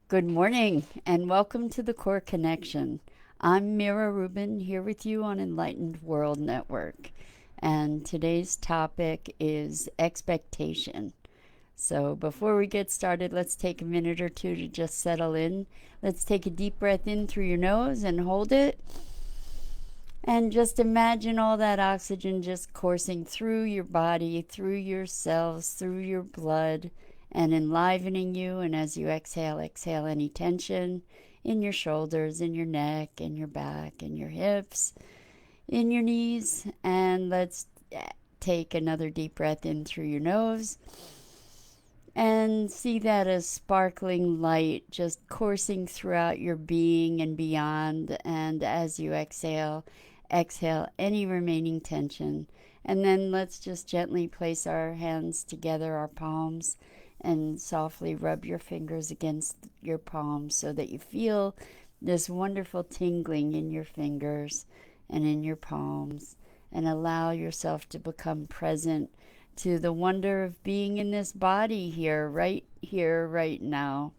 Good morning and welcome to the Core Connection. I'm Mira Rubin here with you on Enlightened World Network. And today's topic is expectation. So before we get started, let's take a minute or two to just settle in. Let's take a deep breath in through your nose and hold it. And just imagine all that oxygen just coursing through your body, through your cells, through your blood, and enlivening you. And as you exhale, exhale any tension in your shoulders, in your neck, in your back, in your hips, in your knees. And let's take another deep breath in through your nose and see that as sparkling light just coursing throughout your being and beyond. And as you exhale, exhale any remaining tension. And then let's just gently place our hands together, our palms, and softly rub your fingers against your palms so that you feel this wonderful tingling in your fingers and in your palms. And allow yourself to become present to the wonder of being in this body here, right now.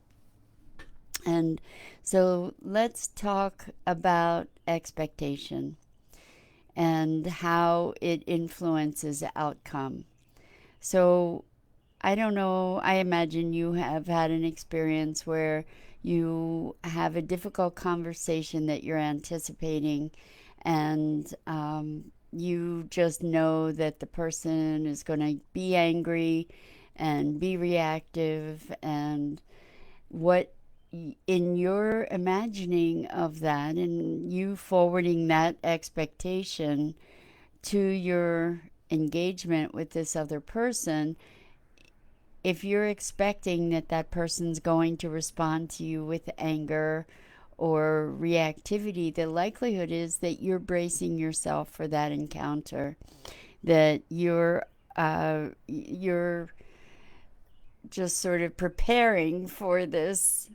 And so let's talk about expectation and how it influences outcome. So I don't know, I imagine you have had an experience where you have a difficult conversation that you're anticipating, and you just know that the person is going to be angry and be reactive, and what in your imagining of that and you forwarding that expectation to your engagement with this other person, if you're expecting that that person's going to respond to you with anger or reactivity, the likelihood is that you're bracing yourself for that encounter, that you're just sort of preparing for this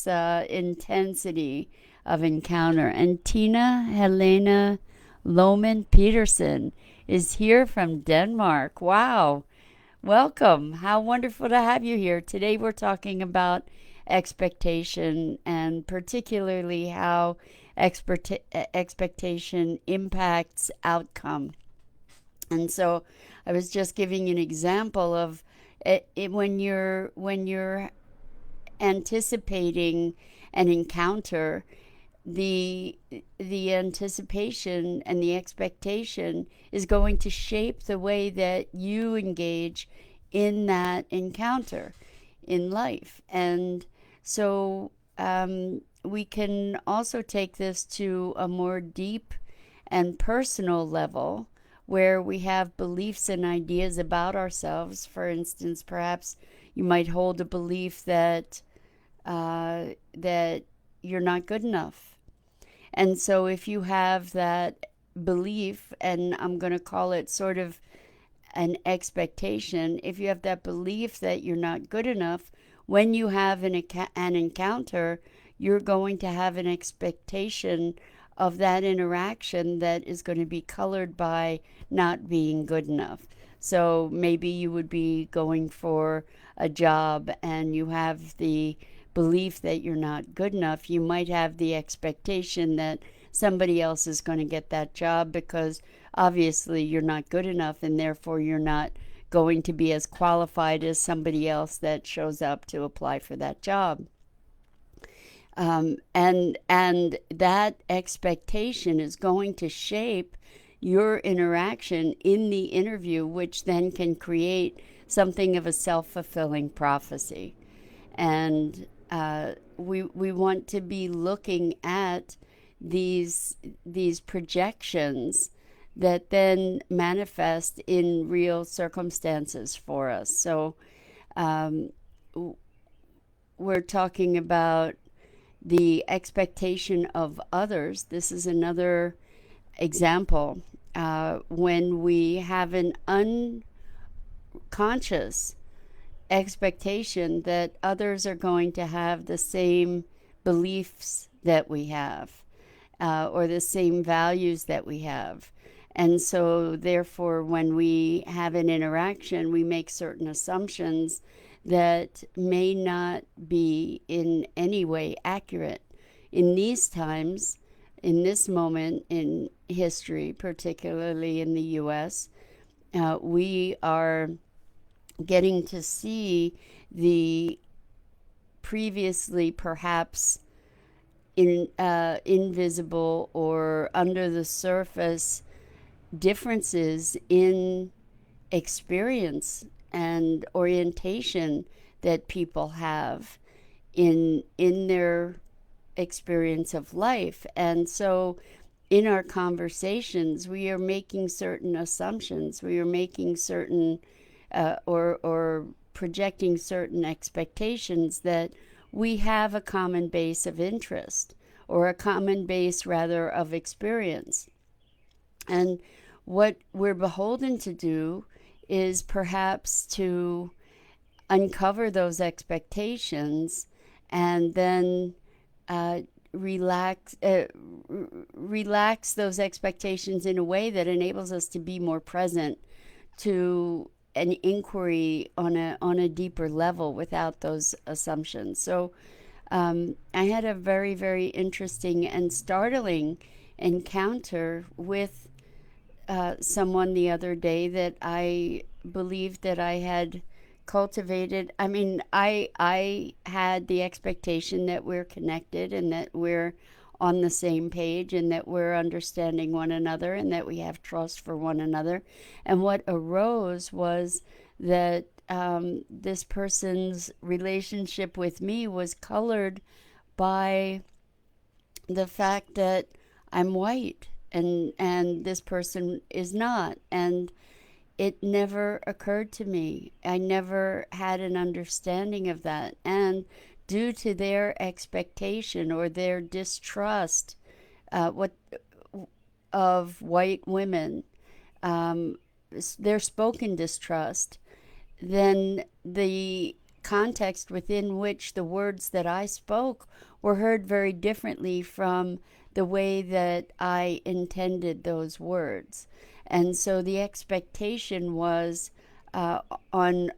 intensity of encounter. And Tina Helena Lohman Peterson is here from Denmark. Wow. Welcome. How wonderful to have you here. Today we're talking about expectation and particularly how expectation impacts outcome. And so I was just giving an example of when you're anticipating an encounter, the the anticipation and the expectation is going to shape the way that you engage in that encounter in life. And so we can also take this to a more deep and personal level where we have beliefs and ideas about ourselves. For instance, perhaps you might hold a belief that you're not good enough. And so if you have that belief, and I'm going to call it sort of an expectation, if you have that belief that you're not good enough, when you have an encounter, you're going to have an expectation of that interaction that is going to be colored by not being good enough. So maybe you would be going for a job and you have the belief that you're not good enough. You might have the expectation that somebody else is going to get that job because obviously you're not good enough, and therefore you're not going to be as qualified as somebody else that shows up to apply for that job. And that expectation is going to shape your interaction in the interview, which then can create something of a self-fulfilling prophecy. And we want to be looking at these projections that then manifest in real circumstances for us. So um, we're talking about the expectation of others. This is another example. When we have an unconscious expectation that others are going to have the same beliefs that we have, or the same values that we have. And so, therefore, when we have an interaction, we make certain assumptions that may not be in any way accurate. In these times, in this moment in history, particularly in the US, we are getting to see the previously perhaps invisible or under the surface differences in experience and orientation that people have in their experience of life. And so in our conversations we are making certain assumptions, we are making certain or projecting certain expectations that we have a common base of interest or a common base rather of experience. And what we're beholden to do is perhaps to uncover those expectations and then uh, relax relax those expectations in a way that enables us to be more present to an inquiry on a deeper level without those assumptions. So I had a very, very interesting and startling encounter with someone the other day that I believed that I had cultivated. I mean, I had the expectation that we're connected and that we're on the same page and that we're understanding one another and that we have trust for one another. And what arose was that this person's relationship with me was colored by the fact that I'm white and this person is not. And it never occurred to me. I never had an understanding of that. And due to their expectation or their distrust what of white women, um, their spoken distrust, then the context within which the words that I spoke were heard very differently from the way that I intended those words. And so the expectation was on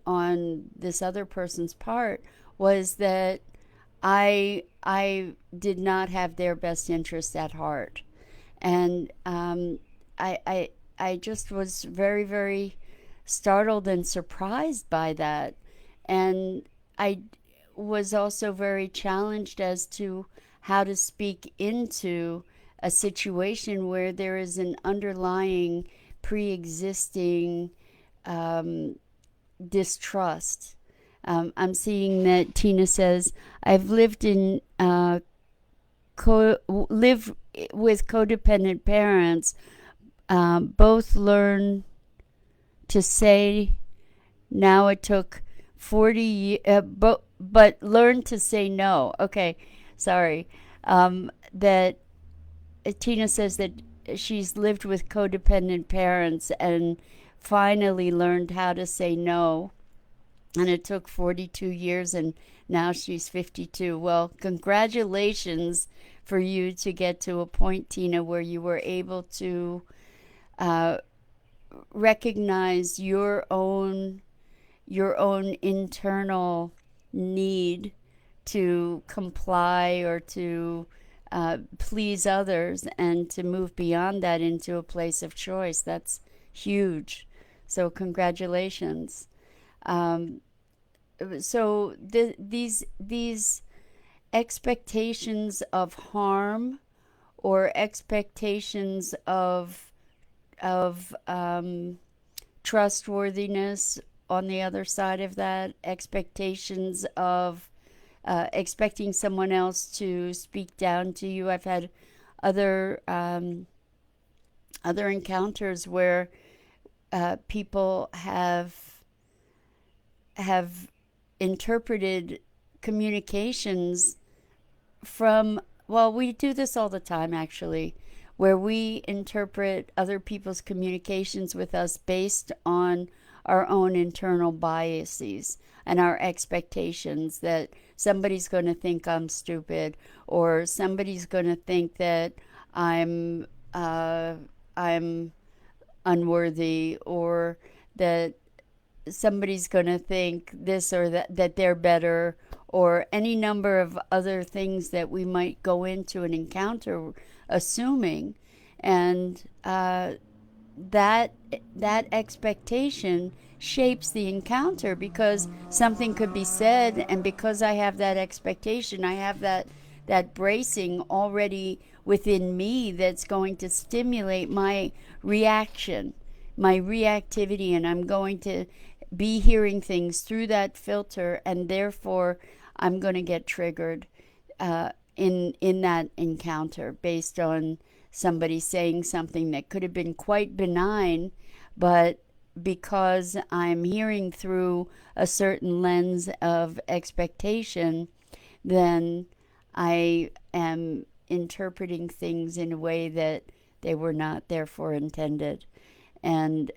this other person's part was that I did not have their best interest at heart, and I, I I just was very, very startled and surprised by that. And I was also very challenged as to how to speak into a situation where there is an underlying pre existing um, distrust. I'm seeing that Tina says, I've lived in live with codependent parents. Both learn to say now. It took 40 but learn to say no. Okay, sorry. That Tina says that she's lived with codependent parents and finally learned how to say no, and it took 42 years, and now she's 52. Well, congratulations for you to get to a point, Tina, where you were able to uh, recognize your own internal need to comply or to please others and to move beyond that into a place of choice. That's huge. So congratulations. Um, so these expectations of harm or expectations of trustworthiness on the other side of that, expectations of expecting someone else to speak down to you. I've had other other encounters where people have interpreted communications from, well, we do this all the time actually, where we interpret other people's communications with us based on our own internal biases and our expectations that somebody's going to think I'm stupid, or somebody's going to think that I'm I'm unworthy, or that somebody's going to think this or that they're better, or any number of other things that we might go into an encounter assuming. And that that expectation shapes the encounter, because something could be said, and because I have that expectation, I have that bracing already within me that's going to stimulate my reaction, my reactivity, and I'm going to be hearing things through that filter, and therefore I'm going to get triggered in that encounter based on somebody saying something that could have been quite benign, but because I'm hearing through a certain lens of expectation, then I am interpreting things in a way that they were not therefore intended. And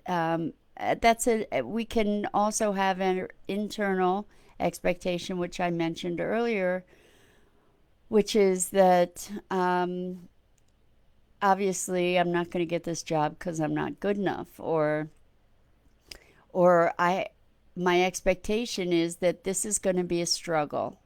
that's a we can also have an internal expectation, which I mentioned earlier, which is that obviously I'm not going to get this job because I'm not good enough, or I my expectation is that this is going to be a struggle,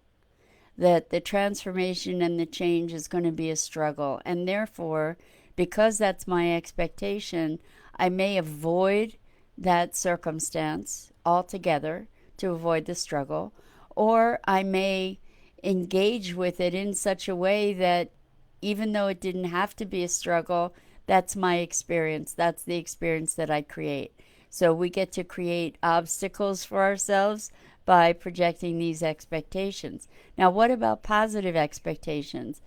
that the transformation and the change is going to be a struggle, and therefore, because that's my expectation, I may avoid that circumstance altogether to avoid the struggle, or I may engage with it in such a way that even though it didn't have to be a struggle, that's my experience. That's the experience that I create. So we get to create obstacles for ourselves by projecting these expectations. Now, what about positive expectations?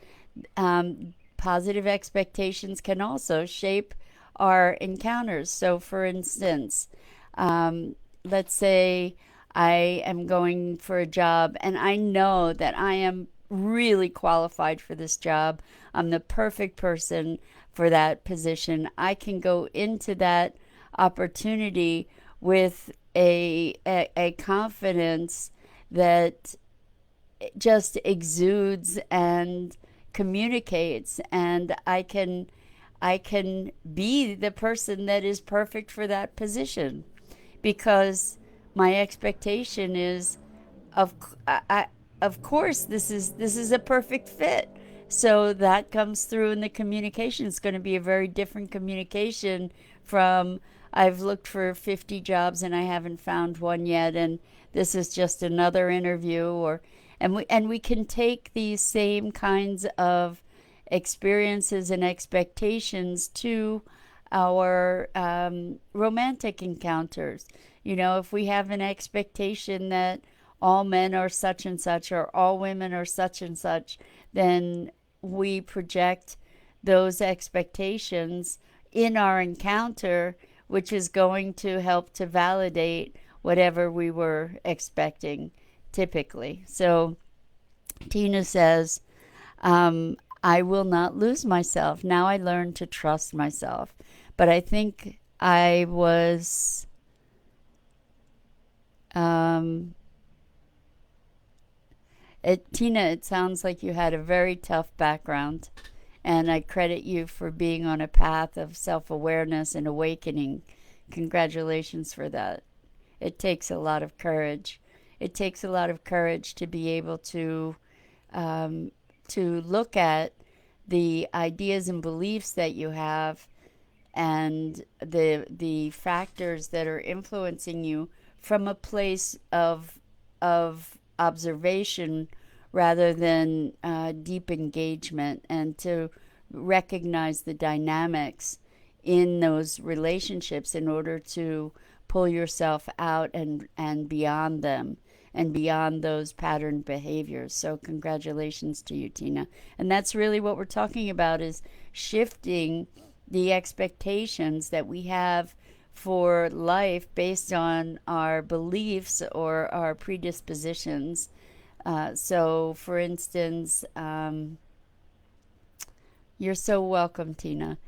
Positive expectations can also shape our encounters. So, for instance, let's say I am going for a job and I know that I am really qualified for this job. I'm the perfect person for that position. I can go into that opportunity with a confidence that just exudes and communicates, and I can be the person that is perfect for that position, because my expectation is of I, of course this is a perfect fit. So that comes through in the communication. It's going to be a very different communication from I've looked for 50 jobs and I haven't found one yet, and this is just another interview. Or and we can take these same kinds of experiences and expectations to our romantic encounters. If we have an expectation that all men are such and such, or all women are such and such, then we project those expectations in our encounter, which is going to help to validate whatever we were expecting typically. So Tina says, I will not lose myself. Now I learn to trust myself. But I think I was Tina, it sounds like you had a very tough background, and I credit you for being on a path of self awareness and awakening. Congratulations for that. It takes a lot of courage. It takes a lot of courage to be able to look at the ideas and beliefs that you have, and the factors that are influencing you from a place of observation rather than deep engagement, and to recognize the dynamics in those relationships in order to pull yourself out and beyond them, and beyond those patterned behaviors. So congratulations to you, Tina. And that's really what we're talking about, is shifting the expectations that we have for life based on our beliefs or our predispositions. So, for instance, you're so welcome, Tina.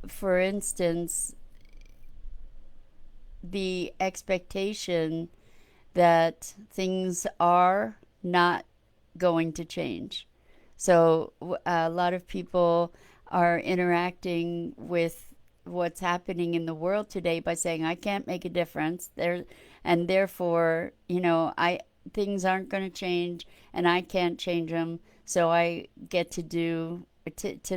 For instance, the expectation that things are not going to change. So, a lot of people are interacting with what's happening in the world today by saying I can't make a difference there, and therefore, I things aren't going to change, and I can't change them, so I get to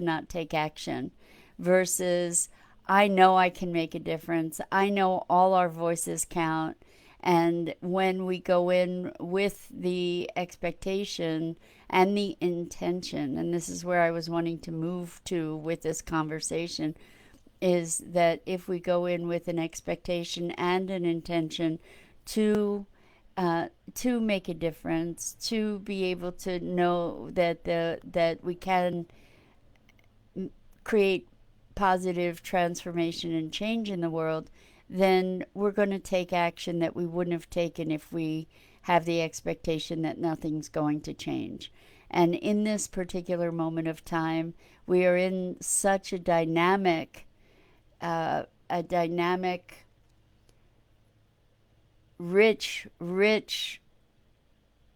not take action, versus I know I can make a difference. I know all our voices count. And when we go in with the expectation and the intention, and this is where I was wanting to move to with this conversation, is that if we go in with an expectation and an intention to to make a difference, to be able to know that we can create positive transformation and change in the world, then we're going to take action that we wouldn't have taken if we have the expectation that nothing's going to change. And in this particular moment of time, we are in such a dynamic, rich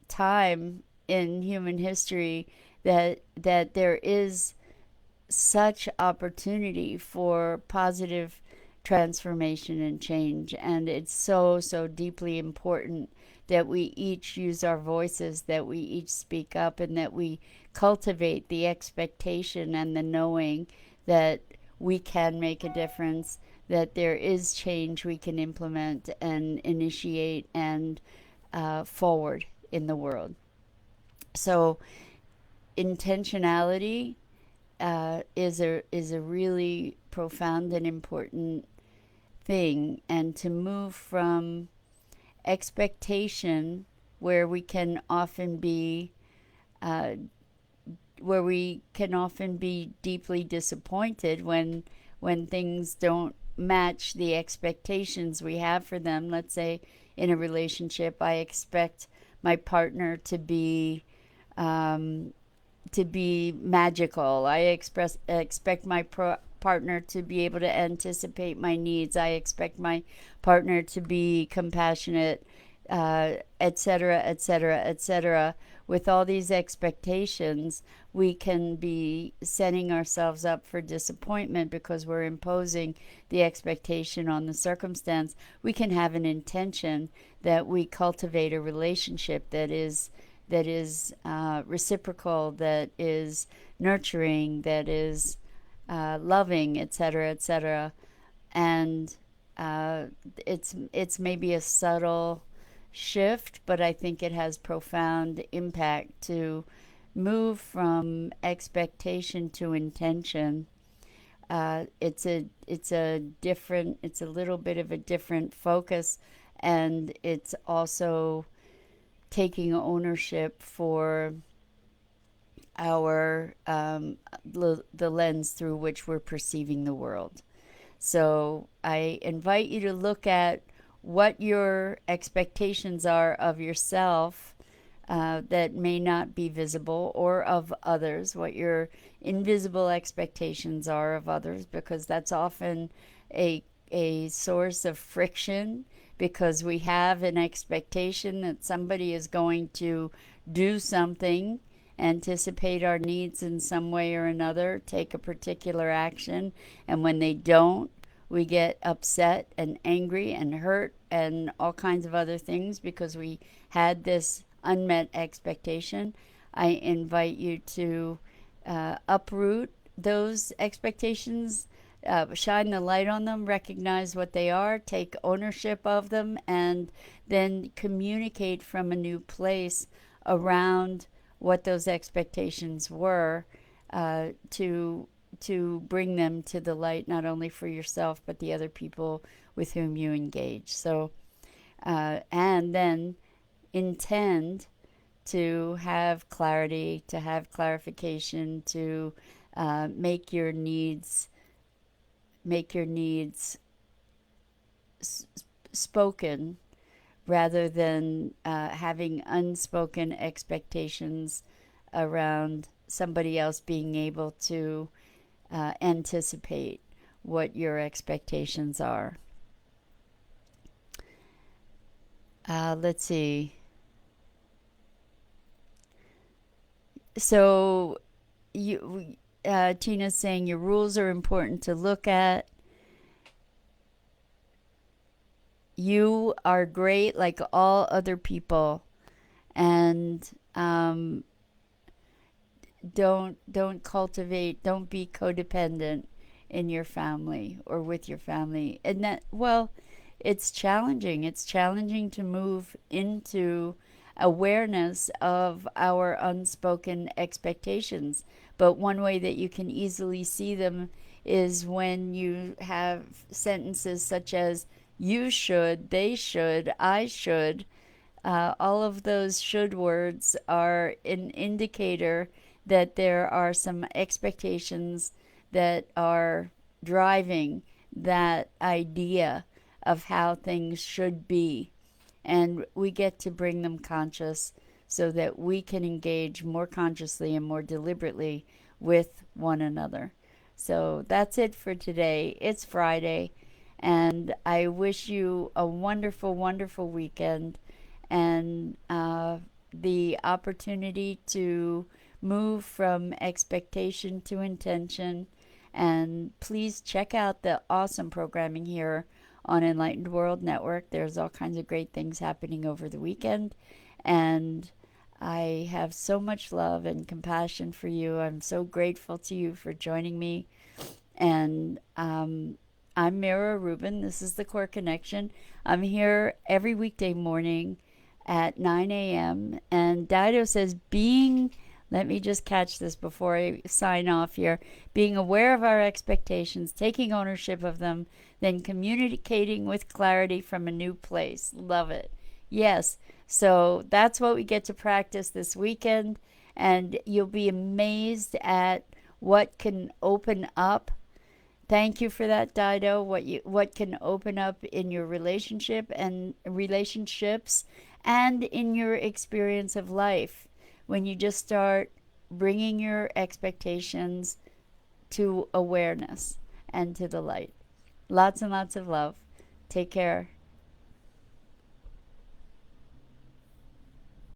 time in human history, that there is such opportunity for positive transformation and change. And it's so deeply important that we each use our voices, that we each speak up, and that we cultivate the expectation and the knowing that we can make a difference, that there is change we can implement and initiate and forward in the world. So intentionality is a really profound and important thing, and to move from expectation, where we can often be uh, deeply disappointed when things don't match the expectations we have for them. Let's say in a relationship, I expect my partner to be magical. I expect my partner to be able to anticipate my needs. I expect my partner to be compassionate, etc., etc., etc. With all these expectations, we can be setting ourselves up for disappointment because we're imposing the expectation on the circumstance. We can have an intention that we cultivate a relationship that is reciprocal, that is nurturing, that is loving, etc., etc. And it's maybe a subtle shift, but I think it has profound impact to move from expectation to intention. It's a little bit of a different focus, and it's also taking ownership for our the lens through which we're perceiving the world. So I invite you to look at what your expectations are of yourself, that may not be visible, or of others, what your invisible expectations are of others, because that's often a source of friction, because we have an expectation that somebody is going to do something, anticipate our needs in some way or another, take a particular action, and when they don't, we get upset and angry and hurt and all kinds of other things because we had this unmet expectation. I invite you to uproot those expectations, shine the light on them, recognize what they are, take ownership of them, and then communicate from a new place around what those expectations were, to bring them to the light, not only for yourself but the other people with whom you engage. So, and then intend to have clarity, to have clarification, to make your needs spoken, rather than having unspoken expectations around somebody else being able to anticipate what your expectations are. Let's see. So, Tina's saying your rules are important to look at. you are great like all other people, and don't be codependent in your family or with your family. And that, well, it's challenging to move into awareness of our unspoken expectations, but one way that you can easily see them is when you have sentences such as you should, they should, I should. All of those should words are an indicator that there are some expectations that are driving that idea of how things should be. And we get to bring them conscious so that we can engage more consciously and more deliberately with one another. So that's it for today. It's Friday, and I wish you a wonderful, wonderful weekend and the opportunity to move from expectation to intention. And please check out the awesome programming here on Enlightened World Network. There's all kinds of great things happening over the weekend. And I have so much love and compassion for you. I'm so grateful to you for joining me. And I'm Mira Rubin. This is the Core Connection. I'm here every weekday morning at 9 a.m. And Dido says, let me just catch this before I sign off here, being aware of our expectations, taking ownership of them, then communicating with clarity from a new place. Love it. Yes. So that's what we get to practice this weekend. And you'll be amazed at what can open up. Thank you for that, Dido. What can open up in your relationship and relationships and in your experience of life when you just start bringing your expectations to awareness and to the light. Lots and lots of love. Take care.